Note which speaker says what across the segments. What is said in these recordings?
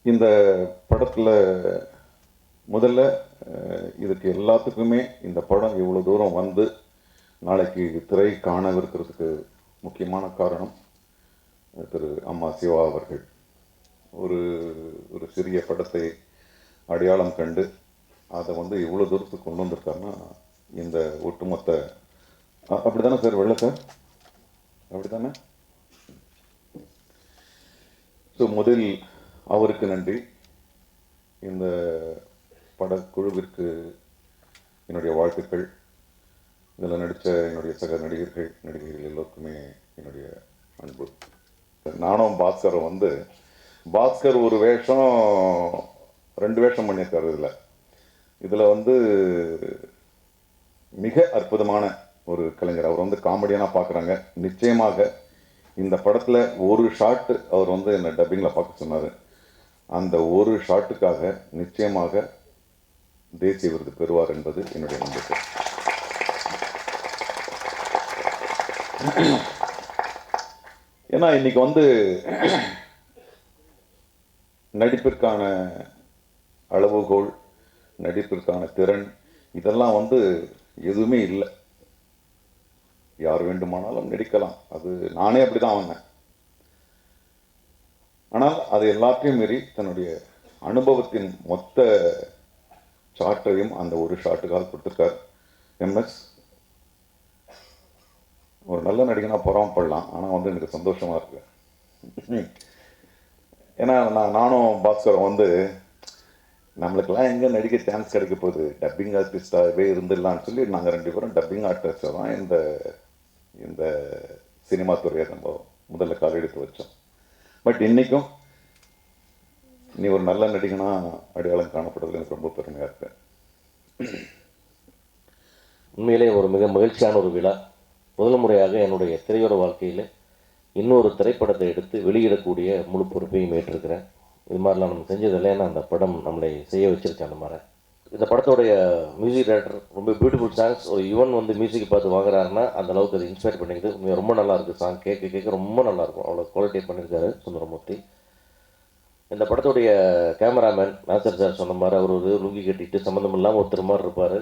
Speaker 1: இந்த படத்தில் முதல்ல இதுக்கு எல்லாத்துக்குமே இந்த படம் இவ்வளோ தூரம் வந்து நாளைக்கு திரை காணவிருக்கிறதுக்கு முக்கியமான காரணம் திரு அம்மா சிவா அவர்கள். ஒரு ஒரு சிறிய படத்தை அடையாளம் கண்டு அதை வந்து இவ்வளோ தூரத்துக்கு கொண்டு வந்திருக்காருன்னா இந்த ஒட்டுமொத்த அப்படி தானே சார் வெள்ள சார், அப்படி தானே? ஸோ முதல் அவருக்கு நன்றி. இந்த படக்குழுவிற்கு என்னுடைய வாழ்த்துக்கள். இதில் நடித்த என்னுடைய சக நடிகைகள் எல்லோருக்குமே என்னுடைய அன்பு. நானும் பாஸ்கரும் வந்து பாஸ்கர் ஒரு வேஷம் 2 வேஷம் பண்ணியிருக்காரு. இதில் வந்து மிக அற்புதமான ஒரு கலைஞர். அவர் வந்து காமெடியனாக பார்க்குறாங்க. நிச்சயமாக இந்த படத்தில் ஒரு ஷாட்டு அவர் வந்து என்னை டப்பிங்கில் பார்க்க சொன்னார். அந்த ஒரு ஷாட்டுக்காக நிச்சயமாக தேசிய விருது பெறுவார் என்பது என்னுடைய நம்பிக்கை. ஏன்னா இன்னைக்கு வந்து நடிப்பிற்கான அளவுகோல், நடிப்பிற்கான திறன் இதெல்லாம் வந்து எதுவுமே இல்லை. யார் வேண்டுமானாலும் நடிக்கலாம். அது நானே அப்படிதான் வந்தேன். ஆனால் அது எல்லாத்தையும் மீறி தன்னுடைய அனுபவத்தின் மொத்த சாட்டையும் அந்த ஒரு ஷாட்டுக்காக கொடுத்துருக்கார். எம்எஸ் ஒரு நல்ல நடிகனா பொறாமப்படலாம், ஆனால் வந்து எனக்கு சந்தோஷமா இருக்கு. ஏன்னா நானும் பாஸ்கரும் வந்து நம்மளுக்கெல்லாம் எங்கே நடிக்க சான்ஸ் கிடைக்க போகுது, டப்பிங் ஆர்டிஸ்டாகவே இருந்துடலான்னு சொல்லி நாங்கள் 2 பேரும் டப்பிங் ஆர்டிஸ்டாக தான் இந்த சினிமா துறையை நம்ம முதல்ல கால் எடுத்து வச்சோம். பட் இன்றைக்கும் நீ ஒரு நல்ல நடிகனா அடையாளம் காணப்படுறதுல எனக்கு ரொம்ப பெருமையாக இருக்கு.
Speaker 2: உண்மையிலே ஒரு மிக மகிழ்ச்சியான ஒரு விழா. முதல் முறையாக என்னுடைய திரையோட வாழ்க்கையில் இன்னொரு திரைப்படத்தை எடுத்து வெளியிடக்கூடிய முழு பொறுப்பையும் ஏற்றிருக்கிறேன். இது மாதிரிலாம் நம்ம செஞ்சதில்லை. ஏன்னா அந்த படம் நம்மளை செய்ய வச்சிருக்கேன். அந்த மாதிரி இந்த படத்தோடைய மியூசிக் டைரக்டர் ரொம்ப பியூட்டிஃபுல் சாங்ஸ். ஒரு யுவன் வந்து மியூசிக் பார்த்து வாங்குறாருன்னா அந்த அளவுக்கு அது இன்ஸ்பயர் பண்ணிக்குது. ரொம்ப நல்லா இருக்குது. சாங் கேட்க ரொம்ப நல்லாயிருக்கும். அவ்வளோ குவாலிட்டி பண்ணியிருக்காரு சுந்தரமூர்த்தி. இந்த படத்துடைய கேமராமேன் நாசர் சார் சொன்ன மாதிரி அவர் ஒரு லுங்கி கட்டிட்டு சம்மந்தம் இல்லாமல் ஒருத்தர் மாதிரி இருப்பார்.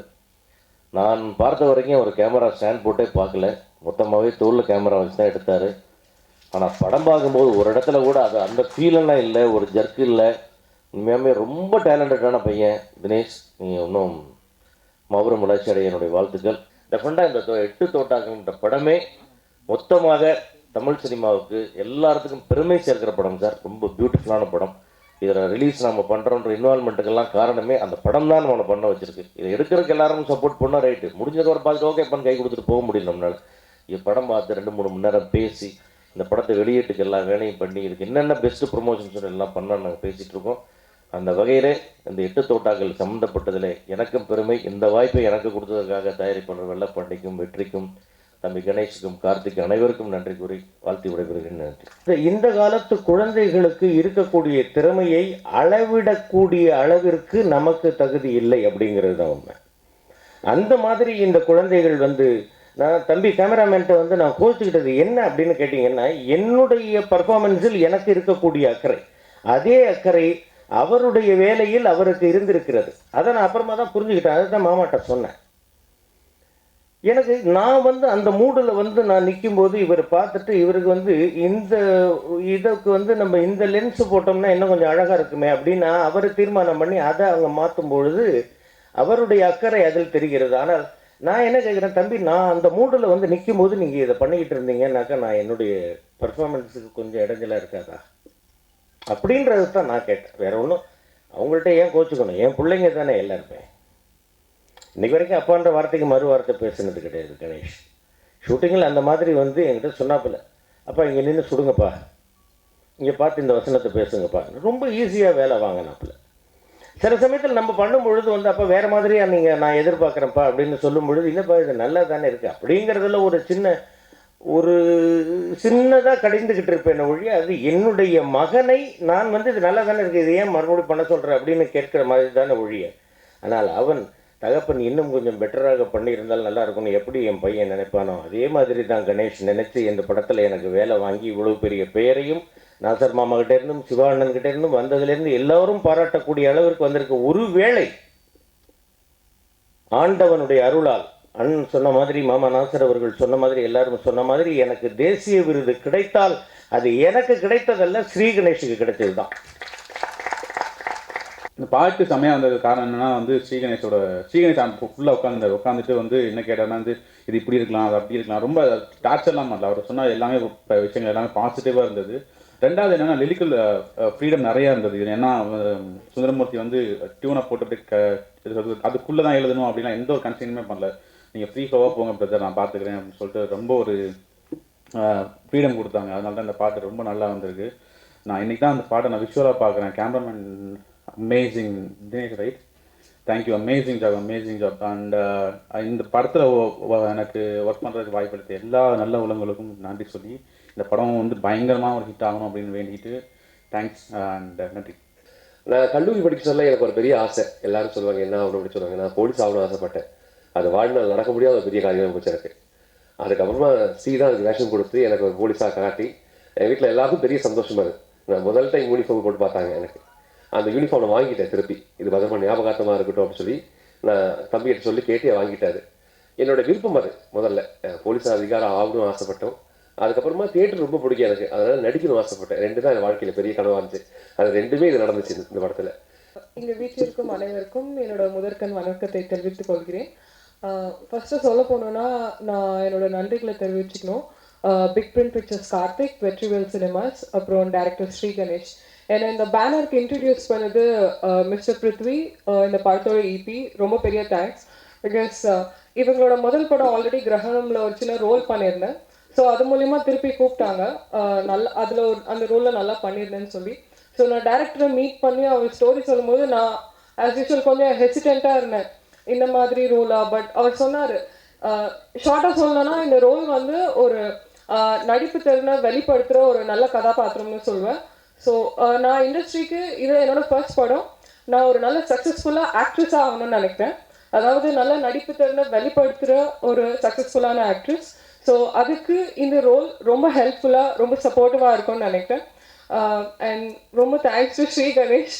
Speaker 2: நான் பார்த்த வரைக்கும் அவர் கேமரா ஸ்டாண்ட் போட்டே பார்க்கல, மொத்தமாகவே தோளில் கேமரா வச்சு தான் எடுத்தார். ஆனால் படம் பார்க்கும்போது ஒரு இடத்துல கூட அது அந்த ஃபீலெல்லாம் இல்லை, ஒரு ஜர்க்கு இல்லை. உண்மையாகவே ரொம்ப டேலண்டடான பையன் தினேஷ். நீங்கள் இன்னும் மாபெரும் வளர்ச்சி அடைய என்னுடைய வாழ்த்துக்கள். டெஃபரெண்டாக இந்த 8 தோட்டாக்கள்ன்ற படமே மொத்தமாக தமிழ் சினிமாவுக்கு எல்லாத்துக்கும் பெருமை சேர்க்கிற படம் சார். ரொம்ப பியூட்டிஃபுல்லான படம். இதில் ரிலீஸ் நம்ம பண்ணுறோன்ற இன்வால்மெண்ட்டுக்கெல்லாம் காரணமே அந்த படம் தான் நம்மளை பண்ண வச்சிருக்கு. இதை எடுக்கிறதுக்கு எல்லாரும் சப்போர்ட் பண்ணால் ரைட்டு, முடிஞ்சதை ஒரு பார்த்துட்டு ஓகே பண்ண கை கொடுத்துட்டு போக முடியும் நம்மளால். இது படம் பார்த்து 2-3 மணி நேரம் பேசி இந்த படத்தை வெளியீட்டுக்கு எல்லா வேலையும் பண்ணி இதுக்கு என்னென்ன பெஸ்ட்டு ப்ரொமோஷன்ஸ் எல்லாம் பண்ணால் நாங்கள் பேசிகிட்டு இருக்கோம். அந்த வகையிலே இந்த 8 தோட்டாக்கள் சம்மந்தப்பட்டதில் எனக்கும் பெருமை. இந்த வாய்ப்பை எனக்கு கொடுத்ததற்காக தயாரிப்பாளர் வெள்ளப்பாண்டிக்கும் வெற்றிக்கும் தம்பி கணேஷுக்கும் கார்த்திக் அனைவருக்கும் நன்றி கூறி வாழ்த்தி விடைபெறுகிறேன். நன்றி. இந்த காலத்து குழந்தைகளுக்கு இருக்கக்கூடிய திறமையை அளவிடக்கூடிய அளவிற்கு நமக்கு தகுதி இல்லை அப்படிங்கிறது தான் உண்மை. அந்த மாதிரி இந்த குழந்தைகள் வந்து நான் தம்பி கேமராமேன்ட்ட வந்து நான் கோச்சிக்கிட்டது என்ன அப்படின்னு கேட்டிங்கன்னா, என்னுடைய பர்ஃபார்மன்ஸில் எனக்கு இருக்கக்கூடிய அக்கறை, அதே அக்கறை அவருடைய வேலையில் அவருக்கு இருந்திருக்கிறது. அதை நான் அப்புறமா தான் புரிஞ்சுக்கிட்டேன். அதை தான் மாமாட்ட சொன்னேன். எனக்கு நான் வந்து அந்த மூடில் வந்து நான் நிற்கும்போது இவர் பார்த்துட்டு இவருக்கு வந்து இந்த இதுக்கு வந்து நம்ம இந்த லென்ஸ் போட்டோம்னா இன்னும் கொஞ்சம் அழகாக இருக்குமே அப்படின்னு அவர் தீர்மானம் பண்ணி அதை அவங்க மாற்றும் பொழுது அவருடைய அக்கறை அதில் தெரிகிறது. ஆனால் நான் என்ன கேட்குறேன், தம்பி நான் அந்த மூடில் வந்து நிற்கும் போது நீங்கள் இதை பண்ணிக்கிட்டு இருந்தீங்கன்னாக்கா நான் என்னுடைய பர்ஃபார்மன்ஸுக்கு கொஞ்சம் இடைஞ்சலாக இருக்காதா அப்படின்றது தான் நான் கேட்டேன். வேற ஒன்றும் அவங்கள்ட்ட ஏன் கோச்சுக்கணும், என் பிள்ளைங்க தானே எல்லாருமே. இன்றைக்கு வரைக்கும் அப்பான்ற வார்த்தைக்கு மறு வார்த்தை பேசுனது கிடையாது கணேஷ். ஷூட்டிங்கில் அந்த மாதிரி வந்து என்கிட்ட சொன்னாப்பில்ல, அப்பா இங்கே நின்று சுடுங்கப்பா, இங்கே பார்த்து இந்த வசனத்தை பேசுங்கப்பா, ரொம்ப ஈஸியாக வேலை வாங்கினாப்பில்ல. சில சமயத்தில் நம்ம பண்ணும் பொழுது வந்து அப்போ வேறு மாதிரியாக நீங்கள் நான் எதிர்பார்க்குறேன்ப்பா அப்படின்னு சொல்லும் பொழுது இல்லைப்பா இது நல்லா தானே இருக்குது அப்படிங்கிறதுல ஒரு சின்னதாக கடிந்துக்கிட்டு இருப்பேன் ஒழிய அது என்னுடைய மகனை நான் வந்து இது நல்லா தானே இருக்குது, இது ஏன் மறுபடியும் பண்ண சொல்கிறேன் அப்படின்னு கேட்குற மாதிரி தானே ஒழிய. ஆனால் அவன் தகப்பன் இன்னும் கொஞ்சம் பெட்டராக பண்ணியிருந்தால் நல்லா இருக்கும்னு எப்படி என் பையன் நினைப்பானோ அதே மாதிரி தான் கணேஷ் நினச்சி இந்த படத்தில் எனக்கு வேலை வாங்கி இவ்வளோ பெரிய பெயரையும் நாசர் மாமா கிட்ட இருந்தும் சிவானந்தன் கிட்ட இருந்தும் வந்ததுலேருந்து எல்லோரும் பாராட்டக்கூடிய அளவிற்கு வந்திருக்கு. ஒருவேளை ஆண்டவனுடைய அருளால் அண்ணன் சொன்ன மாதிரி, மாமா நாசர் அவர்கள் சொன்ன மாதிரி, எல்லாரும் சொன்ன மாதிரி, எனக்கு தேசிய விருது கிடைத்தால் அது எனக்கு கிடைத்ததல்ல, ஸ்ரீ கணேஷுக்கு கிடைத்தது தான்.
Speaker 3: இந்த பாட்டு செம்மையாக வந்தது காரணம் என்னன்னா வந்து ஸ்ரீகணேஷ் ஃபுல்லாக உட்காந்துட்டு வந்து என்ன கேட்டார்னா வந்து இது இப்படி இருக்கலாம், அது அப்படி இருக்கலாம், ரொம்ப டார்ச்சர்லாம் பண்ணல. அவர் சொன்ன எல்லாமே விஷயங்கள் எல்லாமே பாசிட்டிவாக இருந்தது. ரெண்டாவது என்னென்னா லிரிக்கல் ஃப்ரீடம் நிறையா இருந்தது. இது ஏன்னா சுந்தரமூர்த்தி வந்து டியூனை போட்டு அதுக்குள்ளே தான் எழுதணும் அப்படின்னா எந்த ஒரு கன்சைனுமே பண்ணல. நீங்கள் ஃப்ரீ ஃப்ளோவாக போங்க பிரதர், நான் பார்த்துக்கிறேன் அப்படின்னு சொல்லிட்டு ரொம்ப ஒரு ஃப்ரீடம் கொடுத்தாங்க. அதனால தான் இந்த பாட்டு ரொம்ப நல்லா வந்திருக்கு. நான் இன்றைக்கி தான் அந்த பாட்டை நான் விஷுவலாக பார்க்குறேன். Cameraman amazing Dinesh, right? Thank you, amazing job. And இந்த படத்தில் எனக்கு ஒர்க் பண்ணுறதுக்கு வாய்ப்பளித்த எல்லா நல்ல உலகங்களுக்கும் நன்றி சொல்லி, இந்த படம் வந்து பயங்கரமாக ஒரு ஹிட் ஆகணும் அப்படின்னு வேண்டிட்டு தேங்க்ஸ் அண்ட் நன்றி.
Speaker 4: நான் கல்லூரி படிக்க சொல்ல எனக்கு ஒரு பெரிய ஆசை. எல்லாரும் சொல்லுவாங்க என்ன ஆகணும் அப்படி சொல்லுவாங்க. நான் போலீஸ் ஆகணும்னு ஆசைப்பட்டேன். அது வாழ்நாள் நடக்க முடியாத ஒரு பெரிய காரியமாக போச்சு எனக்கு. அதுக்கப்புறமா தான் அதுக்கு வேஷம் கொடுத்து எனக்கு ஒரு போலீஸாக காட்டி என் வீட்டில் எல்லாருக்கும் பெரிய சந்தோஷமாக இருக்குது. நான் முதல் டைம் யூனிஃபார்ம் போட்டு பார்த்தாங்க. எனக்கு அந்த யூனிஃபார்ம் நான் வாங்கிட்டேன் திருப்பி. இது பத்திரமா ஞாபகார்த்தமாக இருக்கட்டும் அப்படின்னு சொல்லி நான் தம்பிகிட்ட சொல்லி கேட்டு வாங்கிட்டாரு. என்னோட விருப்பம் அது. முதல்ல போலீஸ் அதிகாரம் ஆகணும்னு ஆசைப்பட்டோம். அதுக்கப்புறமா தியேட்டர் ரொம்ப பிடிக்கும் எனக்கு. அதனால் நடிக்கணும்னு ஆசைப்பட்டேன். ரெண்டு தான் என் வாழ்க்கையில் பெரிய கனவாக இருந்துச்சு. அது ரெண்டுமே இது நடந்துச்சு இந்த படத்தில்.
Speaker 5: இங்கே வீட்டில் இருக்கும் அனைவருக்கும் என்னோட முதற்கண் வணக்கத்தை தெரிவித்துக் கொள்கிறேன். ஃபஸ்ட்டு சொல்ல போனோன்னா நான் என்னோட நன்றிகளை தெரிவிச்சுக்கணும். Big print pictures Karthik, Vetrivel cinemas, அப்புறம் டைரக்டர் ஸ்ரீ கணேஷ். என்னை இந்த பேனருக்கு இன்ட்ரடியூஸ் பண்ணது மிஸ்டர் பிருத்வி, இந்த படத்தோட இபி. ரொம்ப பெரிய தேங்க்ஸ். பிகாஸ் இவங்களோட முதல் படம் ஆல்ரெடி கிரகணமில் ஒரு சின்ன ரோல் பண்ணியிருந்தேன். ஸோ அது மூலிமா திருப்பி கூப்பிட்டாங்க. நல்லா அதில் அந்த ரோலில் நல்லா பண்ணியிருந்தேன்னு சொல்லி. ஸோ நான் டேரக்டரை மீட் பண்ணி அவர் ஸ்டோரி சொல்லும்போது நான் ஆஸ் யூஷுவல் கொஞ்சம் ஹெசிடெண்ட்டாக இருந்தேன், இந்த மாதிரி ரோலா. பட் அவர் சொன்னார், ஷார்ட்டாக சொல்லணும்னா இந்த ரோல் வந்து ஒரு நடிப்பு திறனை வெளிப்படுத்துகிற ஒரு நல்ல கதாபாத்திரம்னு சொல்லுவேன். ஸோ நான் இண்டஸ்ட்ரிக்கு இது என்னோடய ஃபர்ஸ்ட் படம். நான் ஒரு நல்ல சக்ஸஸ்ஃபுல்லாக ஆக்ட்ரஸாக ஆகணும்னு நினைக்கிறேன். அதாவது நல்ல நடிப்பு திறனை வெளிப்படுத்துகிற ஒரு சக்ஸஸ்ஃபுல்லான ஆக்ட்ரஸ். ஸோ அதுக்கு இந்த ரோல் ரொம்ப ஹெல்ப்ஃபுல்லாக, ரொம்ப சப்போர்ட்டிவாக இருக்கும்னு நினைக்கிறேன். அண்ட் ரொம்ப தேங்க்ஸ் டு ஸ்ரீ கணேஷ்.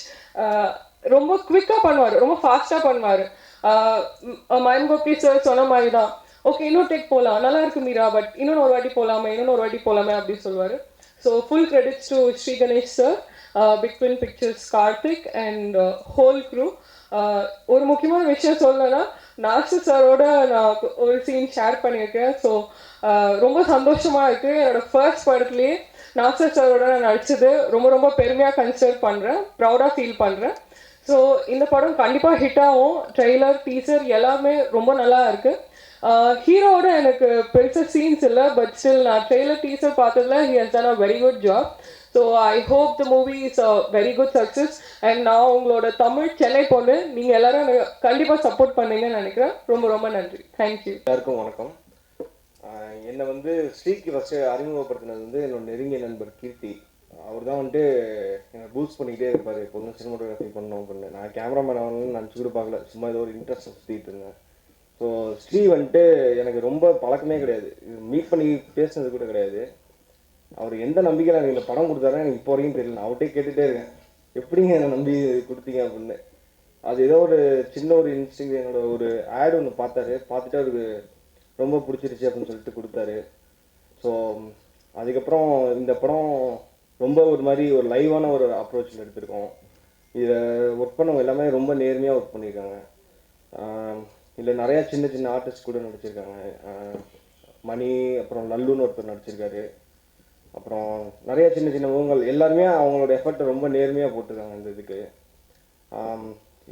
Speaker 5: ரொம்ப குவிக்காக பண்ணுவார், ரொம்ப ஃபாஸ்ட்டாக பண்ணுவார். மயம் கோபி சார் சொன்ன மாதிரி தான், ஓகே இன்னும் டேக் போகலாம், நல்லா இருக்கு மீரா, பட் இன்னொன்று ஒரு வாட்டி போகலாமே அப்படின்னு சொல்லுவார். So full credits to Shri Ganesh sir, big print pictures Karthik and whole crew. ஒரு முக்கியமான விஷயம் சொல்லணும்னா, நாசர் சாரோட நான் ஒரு சீன் ஷேர் பண்ணியிருக்கேன். ஸோ ரொம்ப சந்தோஷமாக இருக்குது. என்னோடய ஃபர்ஸ்ட் படத்துலேயே நாசர் சாரோட நான் நடித்தது ரொம்ப ரொம்ப பெருமையாக கன்சிடர் பண்ணுறேன், ப்ரௌடாக ஃபீல் பண்ணுறேன். ஸோ இந்த படம் கண்டிப்பாக ஹிட் ஆகும். ட்ரெய்லர், டீசர் எல்லாமே ரொம்ப நல்லா இருக்குது. ஹீரோவோட எனக்கு பெருசாக சீன்ஸ் இல்லை, பட் ஸ்டில் நான் ட்ரெய்லர் டீசர் பார்த்ததில் he has done a very good job. So I hope the movie is a very good success. And நான் உங்களோட தமிழ் சென்னை பொண்ணு, நீங்கள் எல்லாரும் எனக்கு கண்டிப்பாக சப்போர்ட் பண்ணீங்கன்னு நினைக்கிறேன். ரொம்ப ரொம்ப நன்றி. தேங்க்யூ.
Speaker 6: எல்லாருக்கும் வணக்கம். என்னை வந்து ஸ்ரீக்கு ஃபஸ்ட்டு அறிமுகப்படுத்தினது வந்து என்னோட நெருங்கிய நண்பர் கீர்த்தி. அவர் தான் வந்துட்டு என்னை பூஸ்ட் பண்ணிக்கிட்டே இருப்பார், எப்போதும் சினிமாட்டோகிராஃபி பண்ணோம் அப்படின்னு. நான் கேமராமேன் ஆகணும்னு நினச்சி கூட பார்க்கல, சும்மா ஏதோ ஒரு இன்ட்ரெஸ்ட் சுற்றிட்டு இருந்தேன். ஸோ ஸ்ரீ வந்துட்டு எனக்கு ரொம்ப பழக்கமே கிடையாது, மீட் பண்ணி பேசுனது கூட கிடையாது. அவர் எந்த நம்பிக்கையில் எனக்கு இந்த படம் கொடுத்தாருன்னு எனக்கு இப்போ வரைக்கும் தெரியல. நான் அவர்கிட்டே கேட்டுகிட்டே இருக்கேன், எப்படிங்க என்னை நம்பி கொடுத்தீங்க அப்படின்னு. அது ஏதோ ஒரு சின்ன ஒரு இன்ஸ்டிங், என்னோட ஒரு ஆட் ஒன்று பார்த்துட்டு அவருக்கு ரொம்ப பிடிச்சிருச்சு அப்படின்னு சொல்லிட்டு கொடுத்தாரு. ஸோ அதுக்கப்புறம் இந்த படம் ரொம்ப ஒரு மாதிரி ஒரு லைவான ஒரு அப்ரோச்சில் எடுத்திருக்கோம். இதில் ஒர்க் பண்ணவங்க எல்லாமே ரொம்ப நேர்மையாக ஒர்க் பண்ணியிருக்காங்க. இதில் நிறையா சின்ன சின்ன ஆர்டிஸ்ட் கூட நடிச்சிருக்காங்க. மணி, அப்புறம் நல்லுன்னு ஒருத்தர் நடிச்சிருக்காரு. அப்புறம் நிறையா சின்ன சின்ன முகங்கள் எல்லாருமே அவங்களோட எஃபர்ட்டை ரொம்ப நேர்மையாக போட்டிருக்காங்க இந்த இதுக்கு.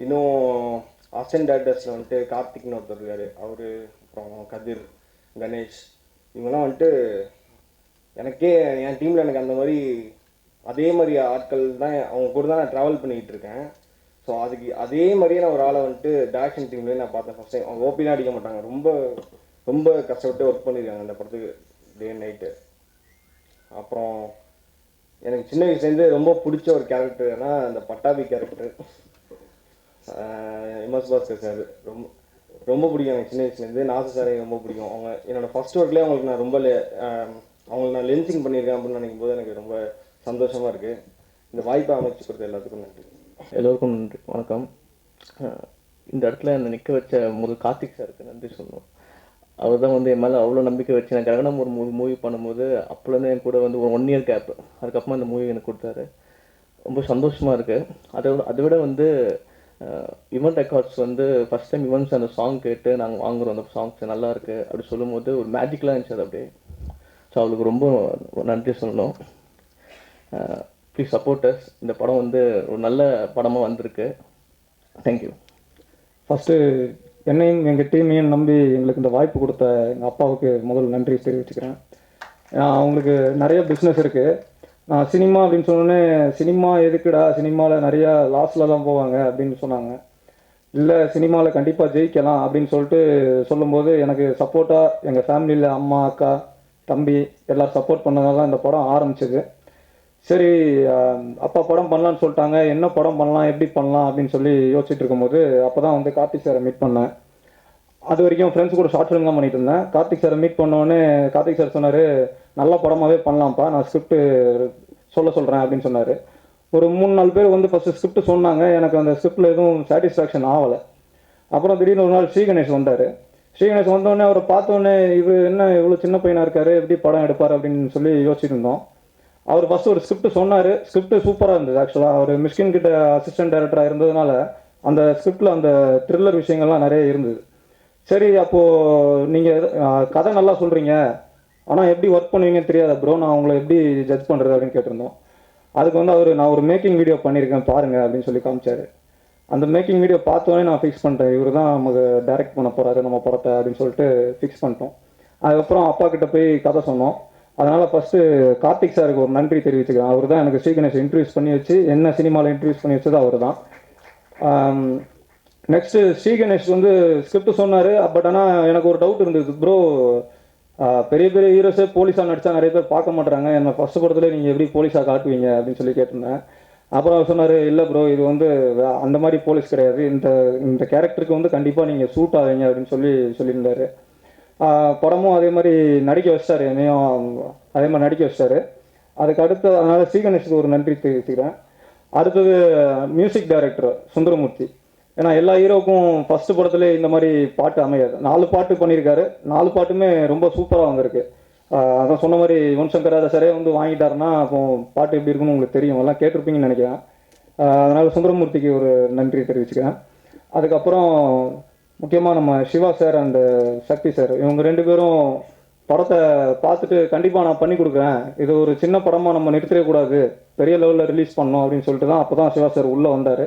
Speaker 6: இன்னும் அசிஸ்டன்ட் டேரக்டர்ஸில் வந்துட்டு கார்த்திக்னு ஒருத்தர் இருக்கார், அவர், அப்புறம் கதிர், கணேஷ், இவங்கெல்லாம் வந்துட்டு எனக்கே என் டீமில் எனக்கு அந்த மாதிரி அதே மாதிரி ஆட்கள் தான், அவங்க கூட தான் நான் ட்ராவல் பண்ணிக்கிட்டு இருக்கேன். ஸோ அதுக்கு அதே மாதிரியே நான் ஒரு ஆளை வந்துட்டு டேரக்ஷன் டீம்லேயே நான் பார்த்தேன் ஃபஸ்ட் டைம். அவங்க ஓபிலாம் அடிக்க மாட்டாங்க, ரொம்ப ரொம்ப கஷ்டப்பட்டு ஒர்க் பண்ணியிருக்காங்க அந்த படத்துக்கு, டே அண்ட் நைட்டு. அப்புறம் எனக்கு சின்ன வயசுலேருந்து ரொம்ப பிடிச்ச ஒரு கேரக்டர்னா அந்த Pattabi character, MS Bhaskar sir ரொம்ப ரொம்ப பிடிக்கும் எனக்கு சின்ன வயசுலேருந்து. நாசர் சாரையும் ரொம்ப பிடிக்கும். அவங்க என்னோடய ஃபஸ்ட் ஒர்க்லேயே அவங்களுக்கு நான் ரொம்ப அவங்களுக்கு நான் லென்சிங் பண்ணியிருக்கேன் அப்படின்னு நினைக்கும் போது எனக்கு ரொம்ப சந்தோஷமாக இருக்குது. இந்த வாய்ப்பை அமைச்சு கொடுத்த எல்லாத்துக்கும் நன்றி.
Speaker 7: எல்லோருக்கும் நன்றி, வணக்கம். இந்த இடத்துல என்னை நிற்க வச்ச முதல் கார்த்திக் சாருக்கு நன்றி சொல்லணும். அவர் தான் வந்து என் மேலே அவ்வளோ நம்பிக்கை வச்சு நான் கரகணம் ஒரு மூவி பண்ணும்போது அப்போலேருந்து என் கூட வந்து ஒரு 1 year கேப், அதுக்கப்புறமா அந்த மூவி எனக்கு கொடுத்தாரு. ரொம்ப சந்தோஷமாக இருக்குது. அதை விட வந்து யுவன் ரெக்கார்ட்ஸ் வந்து ஃபஸ்ட் டைம் யுவன்ஸ் அந்த சாங் கேட்டு நாங்கள் வாங்குகிறோம், அந்த சாங்ஸ் நல்லா இருக்குது அப்படி சொல்லும்போது ஒரு மேஜிக்கலாக இருந்துச்சு அது அப்படியே. ஸோ அவளுக்கு ரொம்ப நன்றி சொல்லணும். Please supporters. இந்த படம் வந்து ஒரு நல்ல படமாக வந்திருக்கு. தேங்க்யூ.
Speaker 8: ஃபஸ்ட்டு என்னையும் எங்கள் டீமையும் நம்பி எங்களுக்கு இந்த வாய்ப்பு கொடுத்த எங்கள் அப்பாவுக்கு முதல் நன்றி தெரிவிச்சுக்கிறேன். அவங்களுக்கு நிறைய பிஸ்னஸ் இருக்குது. நான் சினிமா அப்படின்னு சொன்னோன்னே சினிமா எதுக்குடா, சினிமாவில் நிறையா லாஸில் தான் போவாங்க அப்படின்னு சொன்னாங்க. இல்லை, சினிமாவில் கண்டிப்பாக ஜெயிக்கலாம் அப்படின்னு சொல்லிட்டு சொல்லும்போது எனக்கு சப்போர்ட்டாக எங்கள் ஃபேமிலியில் அம்மா, அக்கா, தம்பி எல்லோரும் சப்போர்ட் பண்ணதால தான் இந்த படம் ஆரம்பிச்சது. சரி, அப்பா படம் பண்ணலான்னு சொல்லிட்டாங்க, என்ன படம் பண்ணலாம், எப்படி பண்ணலாம் அப்படின்னு சொல்லி யோசிச்சுட்டு இருக்கும்போது அப்போ தான் வந்து கார்த்திக் சாரை மீட் பண்ணேன். அது வரைக்கும் ஃப்ரெண்ட்ஸ் கூட ஷார்ட் ஃபிலிம் தான் பண்ணிட்டு இருந்தேன். கார்த்திக் சாரை மீட் பண்ணோடனே கார்த்திக் சார் சொன்னார், நல்ல படமாகவே பண்ணலாம்ப்பா, நான் ஸ்கிரிப்ட் சொல்கிறேன் அப்படின்னு சொன்னார். ஒரு 3-4 பேர் வந்து ஃபஸ்ட்டு ஸ்கிரிப்ட் சொன்னாங்க. எனக்கு அந்த ஸ்கிரிப்டில் எதுவும் சாட்டிஸ்ஃபேக்ஷன் ஆகலை. அப்புறம் திடீர்னு ஒரு நாள் ஸ்ரீகணேஷ் வந்தார். ஸ்ரீகணேஷ் வந்தோடனே அவரை பார்த்தோன்னே இவர் என்ன இவ்வளோ சின்ன பையனாக இருக்கார், எப்படி படம் எடுப்பார் அப்படின்னு சொல்லி யோசிச்சுட்டு இருந்தோம். அவர் ஃபஸ்ட்டு ஒரு ஸ்கிரிப்ட் சொன்னார். ஸ்கிரிப்ட் சூப்பராக இருந்தது. ஆக்சுவலாக அவர் மிஷ்கின் கிட்ட அசிஸ்டன்ட் டைரக்டராக இருந்ததுனால அந்த ஸ்கிரிப்டில் அந்த த்ரில்லர் விஷயங்கள்லாம் நிறைய இருந்தது. சரி, அப்போது நீங்கள் கதை நல்லா சொல்கிறீங்க, ஆனால் எப்படி ஒர்க் பண்ணுவீங்கன்னு தெரியாத ப்ரோ, நான் உங்களை எப்படி ஜட்ஜ் பண்ணுறது அப்படின்னு கேட்டிருந்தோம். அதுக்கு வந்து அவர், நான் ஒரு மேக்கிங் வீடியோ பண்ணியிருக்கேன் பாருங்கள் அப்படின்னு சொல்லி காமிச்சார். அந்த மேக்கிங் வீடியோ பார்த்தோன்னே நான் ஃபிக்ஸ் பண்ணிட்டேன், இவர் தான் நமக்கு டைரக்ட் பண்ண போகிறாரு நம்ம படத்தை அப்படின்னு சொல்லிட்டு ஃபிக்ஸ் பண்ணிட்டோம். அதுக்கப்புறம் அப்பா கிட்ட போய் கதை சொன்னோம். அதனால் ஃபஸ்ட்டு கார்த்திக் சாருக்கு ஒரு நன்றி தெரிவிச்சுக்கிறேன். அவர் தான் எனக்கு ஸ்ரீகணேஷ் இன்ட்ரடியூஸ் பண்ணி வச்சு, என்ன சினிமாவில் இன்ட்ரடியூஸ் பண்ணி வச்சது அவர் தான். நெக்ஸ்ட்டு ஸ்ரீகணேஷ் வந்து ஸ்கிரிப்ட் சொன்னார். பட் ஆனால் எனக்கு ஒரு டவுட் இருந்தது, ப்ரோ பெரிய பெரிய ஹீரோஸே போலீஸாக நடித்தா நிறைய பேர் பார்க்க மாட்டுறாங்க, என்னை ஃபஸ்ட்டு படத்தில் நீங்கள் எப்படி போலீஸாக காட்டுவீங்க அப்படின்னு சொல்லி கேட்டிருந்தேன். அப்புறம் அவர் சொன்னார், இல்லை ப்ரோ, இது வந்து அந்த மாதிரி போலீஸ் கிடையாது, இந்த கேரக்டருக்கு வந்து கண்டிப்பாக நீங்கள் சூட் ஆவீங்க அப்படின்னு சொல்லியிருந்தார். படமும் அதே மாதிரி நடிக்க வச்சிட்டாரு, என்னையும் அதே மாதிரி நடிக்க வச்சிட்டாரு. அதுக்கு அடுத்து அதனால் ஸ்ரீகணேஷுக்கு ஒரு நன்றி தெரிவிச்சுக்கிறேன். அடுத்தது மியூசிக் டைரக்டர் சுந்தரமூர்த்தி. ஏன்னா எல்லா ஹீரோவுக்கும் ஃபஸ்ட்டு படத்துலேயே இந்த மாதிரி பாட்டு அமையாது. 4 பாட்டு பண்ணியிருக்காரு. 4 பாட்டுமே ரொம்ப சூப்பராக வந்திருக்கு. அதான் சொன்ன மாதிரி யுவன் சங்கர் ராஜா வந்து வாங்கிட்டாருன்னா அப்போ பாட்டு எப்படி இருக்குன்னு உங்களுக்கு தெரியும், எல்லாம் கேட்டிருப்பீங்கன்னு நினைக்கிறேன். அதனால் சுந்தரமூர்த்திக்கு ஒரு நன்றி தெரிவிச்சுக்கிறேன். அதுக்கப்புறம் முக்கியமாக நம்ம Siva sir and Sakthi sir, இவங்க 2 பேரும் படத்தை பார்த்துட்டு கண்டிப்பாக நான் பண்ணி கொடுக்குறேன், இது ஒரு சின்ன படமாக நம்ம நிறுத்திடக்கூடாது, பெரிய லெவலில் ரிலீஸ் பண்ணோம் அப்படின்னு சொல்லிட்டு தான் அப்போ தான் சிவா சார் உள்ளே வந்தார்.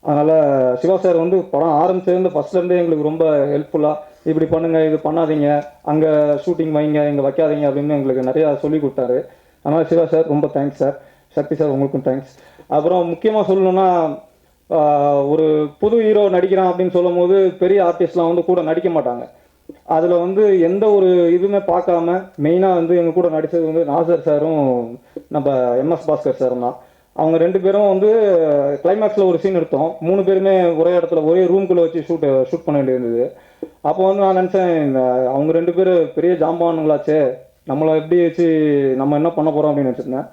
Speaker 8: அதனால் சிவா சார் வந்து படம் ஆரம்பிச்சதுலேருந்து ஃபஸ்ட்லேருந்தே எங்களுக்கு ரொம்ப ஹெல்ப்ஃபுல்லாக, இப்படி பண்ணுங்கள், இது பண்ணாதீங்க, அங்கே ஷூட்டிங் வைங்க, இங்கே வைக்காதீங்க அப்படின்னு எங்களுக்கு நிறையா சொல்லி கொடுத்தாரு. அதனால் சிவா சார் ரொம்ப தேங்க்ஸ் சார். சக்தி சார் உங்களுக்கும் தேங்க்ஸ். அப்புறம் முக்கியமாக சொல்லணுன்னா, ஒரு புது ஹீரோ நடிக்கிறான் அப்படின்னு சொல்லும் போது பெரிய ஆர்டிஸ்ட்லாம் வந்து கூட நடிக்க மாட்டாங்க. அதில் வந்து எந்த ஒரு இதுவுமே பார்க்காம மெயினாக வந்து எங்கள் கூட நடித்தது வந்து நாசர் சாரும் நம்ம எம்எஸ் பாஸ்கர் சாரும் தான். அவங்க 2 பேரும் வந்து கிளைமேக்ஸில் ஒரு சீன் எடுத்தோம். 3 பேருமே ஒரே இடத்துல ஒரே ரூம்குள்ளே வச்சு ஷூட் பண்ண வேண்டியிருந்தது. அப்போ வந்து நான் நினச்சேன், அவங்க 2 பேரும் பெரிய ஜாம்பானுங்களாச்சே, நம்மளை எப்படி வச்சு நம்ம என்ன பண்ண போகிறோம் அப்படின்னு நினச்சிருந்தேன்.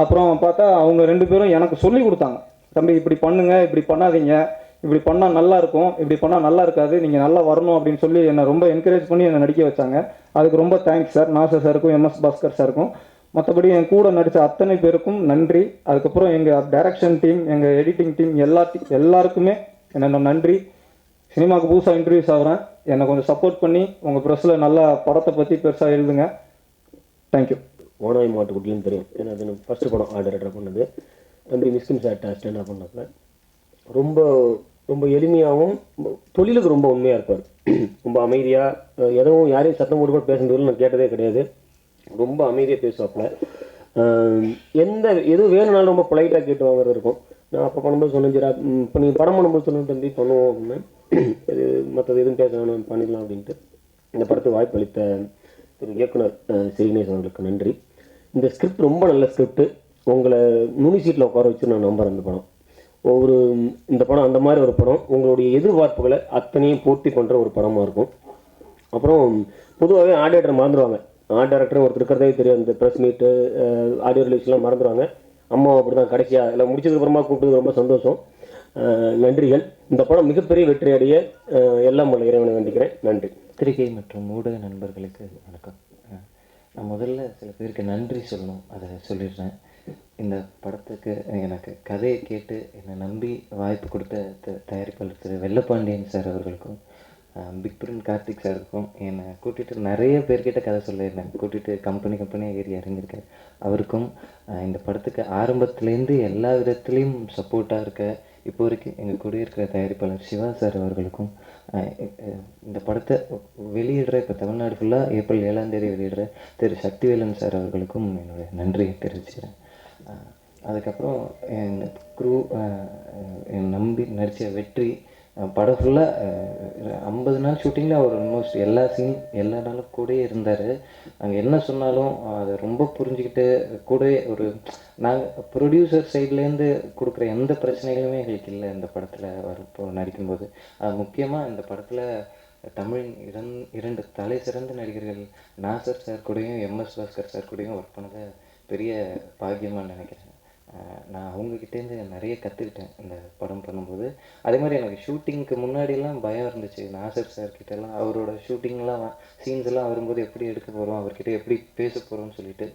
Speaker 8: அப்புறம் பார்த்தா அவங்க 2 பேரும் எனக்கு சொல்லி கொடுத்தாங்க, தம்பி இப்படி பண்ணுங்க, இப்படி பண்ணாதீங்க, இப்படி பண்ணால் நல்லா இருக்கும், இப்படி பண்ணால் நல்லா இருக்காது, நீங்கள் நல்லா வரணும் அப்படின்னு சொல்லி என்னை ரொம்ப என்கரேஜ் பண்ணி என்னை நடிக்க வச்சாங்க. அதுக்கு ரொம்ப தேங்க்ஸ் சார், நாசர் சாருக்கும் எம்எஸ் பாஸ்கர் சாருக்கும். மற்றபடி என் கூட நடித்த அத்தனை பேருக்கும் நன்றி. அதுக்கப்புறம் எங்கள் டைரக்ஷன் டீம், எங்கள் எடிட்டிங் டீம் எல்லாருக்குமே என்னென்ன நன்றி. சினிமாவுக்கு புதுசாக இன்ட்ரடியூஸ் ஆகிறேன், என்னை கொஞ்சம் சப்போர்ட் பண்ணி உங்கள் ப்ரெஸ்ஸில் நல்லா படத்தை பற்றி பெருசாக எழுதுங்க. தேங்க்யூ.
Speaker 9: ஓனாய் மாட்டுக்குட்டின்னு தெரியும், ஏன்னா அது ஃபஸ்ட்டு படம் ஆர்ட் டைரக்டர் பண்ணது. தம்பி மிஸ்கின் சார் ஸ்டாண்டாக பண்ணப்பல ரொம்ப ரொம்ப எளிமையாகவும் தொழிலுக்கு ரொம்ப உண்மையாக இருப்பார். ரொம்ப அமைதியாக, எதுவும் யாரையும் சத்தம் போட்டு கூட பேசுனது நான் கேட்டதே கிடையாது. ரொம்ப அமைதியாக பேசுவாப்புல. எது வேணும்னாலும் ரொம்ப பொலைட்டாக கேட்டு வாங்குறது இருக்கும். நான் அப்போ பண்ணும்போது சொன்னேன், ஜரா இப்போ நீங்கள் படம் பண்ணும்போது சொன்ன தம்பி பண்ணுவோம் அப்படின்னு, இது மற்றது எதுவும் பேச வேணும் பண்ணிடலாம் அப்படின்ட்டு. இந்த படத்துக்கு வாய்ப்பு அளித்த திரு இயக்குனர் ஸ்ரீகணேஷ் அவர்களுக்கு நன்றி. இந்த ஸ்கிரிப்ட் ரொம்ப நல்ல ஸ்கிரிப்ட். உங்களை நுனி சீட்டில் உட்கார வச்சு நான் நம்புகிறேன். இந்த படம் அந்த மாதிரி ஒரு படம், உங்களுடைய எதிர்பார்ப்புகளை அத்தனையும் பூர்த்தி பண்ணுற ஒரு படமாக இருக்கும். அப்புறம் பொதுவாகவே ஆர்ட் டைரக்டர் மறந்துடுவாங்க. ஆர்ட் டைரக்டர் ஒருத்தர் இருக்கிறதே தெரியாது. இந்த ப்ரெஸ் மீட்டு, ஆடியோ ரிலீஸ்லாம் மறந்துடுவாங்க. அம்மா அப்படி தான் கடைசியாக எல்லாம் முடிச்சதுக்கப்புறமா கூப்பிட்டது ரொம்ப சந்தோஷம். நன்றிகள். இந்த படம் மிகப்பெரிய வெற்றி அடைய எல்லாம் வல்ல இறைவனை வேண்டிக்கிறேன். நன்றி.
Speaker 10: பத்திரிகை மற்றும் ஊடக நண்பர்களுக்கு வணக்கம். நான் முதல்ல சில பேருக்கு நன்றி சொல்லணும், அதை சொல்லிடுறேன். இந்த படத்துக்கு எனக்கு கதையை கேட்டு என்னை நம்பி வாய்ப்பு கொடுத்த தயாரிப்பாளர் திரு வெள்ளப்பாண்டியன் சார் அவர்களுக்கும், பிக் பிரிண்ட் கார்த்திக் சாருக்கும், என்னை கூட்டிகிட்டு நிறைய பேர்கிட்ட கதை சொல்ல என்னை கூட்டிகிட்டு கம்பெனியாக ஏறி இறங்கியிருக்கேன். அவருக்கும் இந்த படத்துக்கு ஆரம்பத்துலேருந்து எல்லா விதத்துலேயும் சப்போர்ட்டாக இருக்க இப்போ வரைக்கும் எங்கள் கூட இருக்கிற தயாரிப்பாளர் சிவா சார் அவர்களுக்கும், இந்த படத்தை வெளியிடுற இப்போ தமிழ்நாடு ஃபுல்லாக ஏப்ரல் 7ஆம் தேதி வெளியிடுற திரு சக்திவேலன் சார் அவர்களுக்கும் என்னுடைய நன்றியை தெரிவிச்சுக்கிறேன். அதுக்கப்புறம் என் க்ரூ, என் நம்பி நடித்த வெற்றி, படம் ஃபுல்லாக 50 நாள் ஷூட்டிங்கில் அவர் ஆல்மோஸ்ட் எல்லா எல்லா நாளும் கூடயே இருந்தார். நாங்கள் என்ன சொன்னாலும் அதை ரொம்ப புரிஞ்சுக்கிட்டு கூடவே ஒரு நாங்கள் ப்ரொடியூசர் சைட்லேருந்து கொடுக்குற எந்த பிரச்சனைகளுமே எங்களுக்கு இல்லை இந்த படத்தில் வரப்போ நடிக்கும்போது. முக்கியமாக இந்த படத்தில் தமிழின் 2 தலை சிறந்த நடிகர்கள் நாசர் சார் கூடயும் MS பாஸ்கர் சார் கூடயும் ஒர்க் பண்ணதை பெரிய பாக்கியமாக நினைக்கிறேன். நான் அவங்கக்கிட்டேருந்து நிறைய கற்றுக்கிட்டேன் இந்த படம் பண்ணும்போது. அதே மாதிரி எனக்கு ஷூட்டிங்க்கு முன்னாடியெல்லாம் பயம் இருந்துச்சு. நாசர் சார்கிட்டலாம் அவரோட ஷூட்டிங்லாம் சீன்ஸ் எல்லாம் வரும்போது எப்படி எடுக்க போகிறோம், அவர்கிட்ட எப்படி பேச போகிறோம்னு சொல்லிட்டு.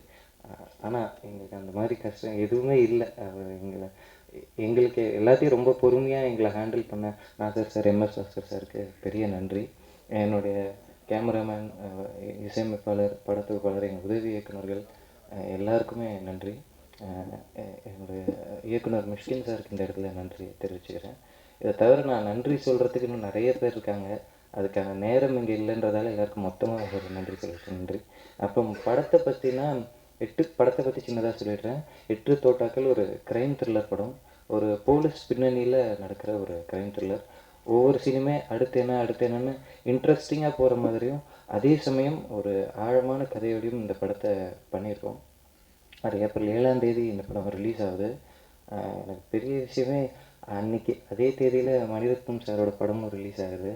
Speaker 10: ஆனால் எங்களுக்கு அந்த மாதிரி கஷ்டம் எதுவுமே இல்லை. அவர் எங்களுக்கு எல்லாத்தையும் ரொம்ப பொறுமையாக எங்களை ஹேண்டில் பண்ண நாசர் சார், MS பாஸ்கர் சாருக்கு பெரிய நன்றி. என்னுடைய கேமராமேன், இசையமைப்பாளர், படத்தொகுப்பாளர், எங்கள் உதவி இயக்குநர்கள் எல்லாருக்குமே நன்றி. என்னுடைய இயக்குனர் மிஷ்கின் சாருக்கு இந்த இடத்துல நன்றி தெரிவிச்சுக்கிறேன். இதை தவிர நான் நன்றி சொல்கிறதுக்கு இன்னும் நிறைய பேர் இருக்காங்க. அதுக்கான நேரம் இங்கே இல்லைன்றதால எல்லாருக்கும் மொத்தமாக ஒரு நன்றி சொல்லிட்டு நன்றி. அப்புறம் படத்தை பற்றினா படத்தை பற்றி சின்னதாக சொல்லிடுறேன். 8 தோட்டாக்கள் ஒரு க்ரைம் த்ரில்லர் படம். ஒரு போலீஸ் பின்னணியில் நடக்கிற ஒரு க்ரைம் த்ரில்லர். ஒவ்வொரு சீனுமே அடுத்து என்னன்னு இன்ட்ரெஸ்டிங்காக போகிற மாதிரியும் அதே சமயம் ஒரு ஆழமான கதையோடையும் இந்த படத்தை பண்ணியிருக்கோம். அது ஏப்ரல் 7ஆம் தேதி இந்த படம் ரிலீஸ் ஆகுது. எனக்கு பெரிய விஷயமே அன்றைக்கி அதே தேதியில் மணிரத்னம் சாரோட படமும் ரிலீஸ் ஆகுது.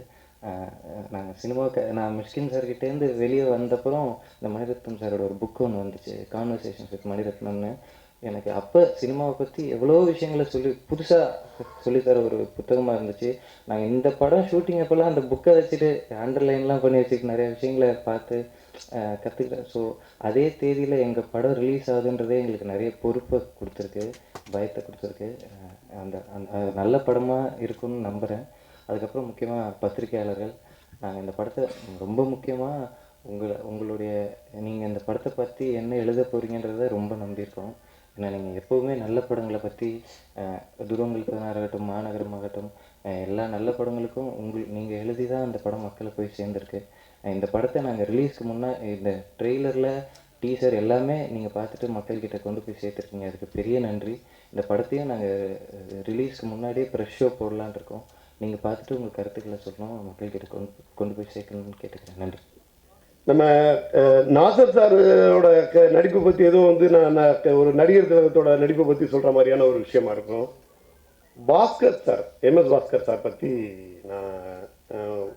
Speaker 10: நான் மிஷ்கின் சார்கிட்டேருந்து வெளியே வந்தப்புறம் இந்த மணிரத்னம் சாரோட ஒரு புக்கு ஒன்று வந்துச்சு, கான்வர்சேஷன்ஸ் வித் மணிரத்னம்னு. எனக்கு அப்போ சினிமாவை பற்றி எவ்வளோ விஷயங்களை புதுசாக சொல்லித்தர ஒரு புத்தகமாக இருந்துச்சு. நாங்கள் இந்த படம் ஷூட்டிங் அப்போல்லாம் அந்த புக்கை வச்சுட்டு அண்டர்லைன்லாம் பண்ணி வச்சுட்டு நிறைய விஷயங்களை பார்த்து கற்றுக்கிட்டேன். ஸோ அதே தேதியில் எங்கள் படம் ரிலீஸ் ஆகுதுன்றதே எங்களுக்கு நிறைய பொறுப்பை கொடுத்துருக்கு, பயத்தை கொடுத்துருக்கு. அந்த நல்ல படமாக இருக்குன்னு நம்புகிறேன். அதுக்கப்புறம் முக்கியமாக பத்திரிகையாளர்கள், நாங்கள் இந்த படத்தை ரொம்ப முக்கியமாக உங்களுடைய நீங்கள் இந்த படத்தை பற்றி என்ன எழுத போகிறீங்கன்றத ரொம்ப நம்பியிருக்கோம். ஏன்னா நீங்கள் எப்போவுமே நல்ல படங்களை பற்றி துருவங்கள் 16 ஆகட்டும், மாநகரமாகட்டும், எல்லா நல்ல படங்களுக்கும் நீங்கள் எழுதி தான் அந்த படம் மக்களை போய் சேர்ந்துருக்கு. இந்த படத்தை நாங்கள் ரிலீஸ்க்கு இந்த ட்ரெய்லரில் டீசர் எல்லாமே நீங்கள் பார்த்துட்டு மக்கள்கிட்ட கொண்டு போய் சேர்த்துருக்கீங்க. அதுக்கு பெரிய நன்றி. இந்த படத்தையும் நாங்கள் ரிலீஸ்க்கு முன்னாடியே ப்ரெஷ் ஷோ போடலான் இருக்கோம். நீங்கள் பார்த்துட்டு உங்கள் கருத்துக்களை சொல்லணும், மக்கள்கிட்ட கொண்டு போய் சேர்க்கணும்னு கேட்டுக்கிறேன். நன்றி.
Speaker 11: நம்ம நாசர் சாரோட நடிப்பை பற்றி எதுவும் நான் ஒரு நடிகர் திலகத்தோட நடிப்பை பற்றி சொல்கிற மாதிரியான ஒரு விஷயமா இருக்கும். Bhaskar sir, MS Bhaskar sir பற்றி நான்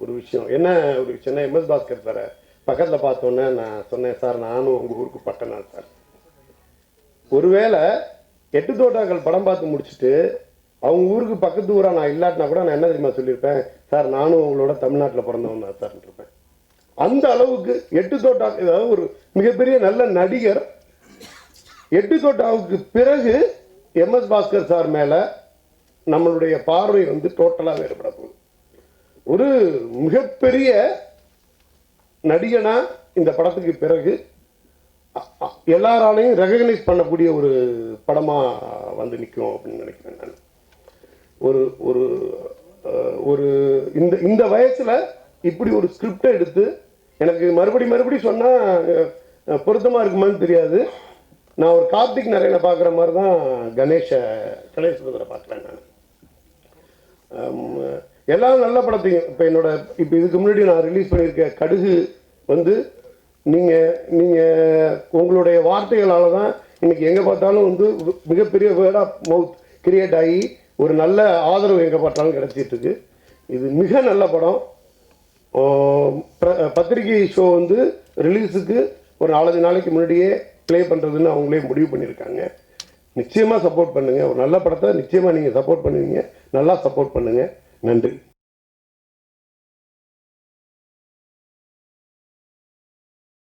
Speaker 11: ஒரு விஷயம்னா MS பாஸ்கர் சாரை பக்கத்தில் பார்த்தோன்னே நான் சொன்னேன், சார் நானும் உங்கள் ஊருக்கு பக்கம்னா சார். ஒருவேளை 8 தோட்டாக்கள் படம் பார்த்து முடிச்சுட்டு அவங்க ஊருக்கு பக்கத்து ஊராக நான் இல்லாட்டினா கூட நான் என்ன தெரியுமா சொல்லியிருப்பேன், சார் நானும் உங்களோட தமிழ்நாட்டில் பிறந்தவன் தான் சார் இருப்பேன். அந்த அளவுக்கு 8 தோட்டா, அதாவது ஒரு மிகப்பெரிய நல்ல நடிகர். 8 தோட்டாவுக்கு பிறகு MS பாஸ்கர் சார் மேலே நம்மளுடைய பார்வை டோட்டலாக வேறுபட போகுது. ஒரு மிகப்பெரிய நடிகனா இந்த படத்துக்கு பிறகு எல்லாராலையும் ரெகக்னைஸ் பண்ணக்கூடிய ஒரு படமாக நிற்கும் அப்படின்னு நினைக்கிறேன் நான். ஒரு ஒரு ஒரு இந்த வயசில் இப்படி ஒரு ஸ்கிரிப்டை எடுத்து எனக்கு மறுபடி சொன்னால் பொருத்தமாக இருக்குமான்னு தெரியாது. நான் ஒரு கார்த்திக் நாராயணனை பார்க்குற மாதிரி தான் கணேஷ் சுந்தரை பார்க்குறேன் நான். எல்லா நல்ல படத்தையும் இப்போ இதுக்கு முன்னாடி நான் ரிலீஸ் பண்ணியிருக்க கடுகு நீங்கள் உங்களுடைய வார்த்தைகளால் தான் இன்னைக்கு எங்கே பார்த்தாலும் மிகப்பெரிய வேர்ட் ஆஃப் மவுத் கிரியேட் ஆகி ஒரு நல்ல ஆதரவு எங்கே பார்த்தாலும் கிடைச்சிட்டு இருக்கு. இது மிக நல்ல படம். பத்திரிகை ஷோ ரிலீஸுக்கு ஒரு 4 நாளைக்கு முன்னாடியே ப்ளே பண்ணுறதுன்னு அவங்களே முடிவு பண்ணியிருக்காங்க. நிச்சயமாக சப்போர்ட் பண்ணுங்கள். ஒரு நல்ல படத்தை நிச்சயமாக நீங்கள் சப்போர்ட் பண்ணுவீங்க. நல்லா சப்போர்ட் பண்ணுங்கள். நன்றி.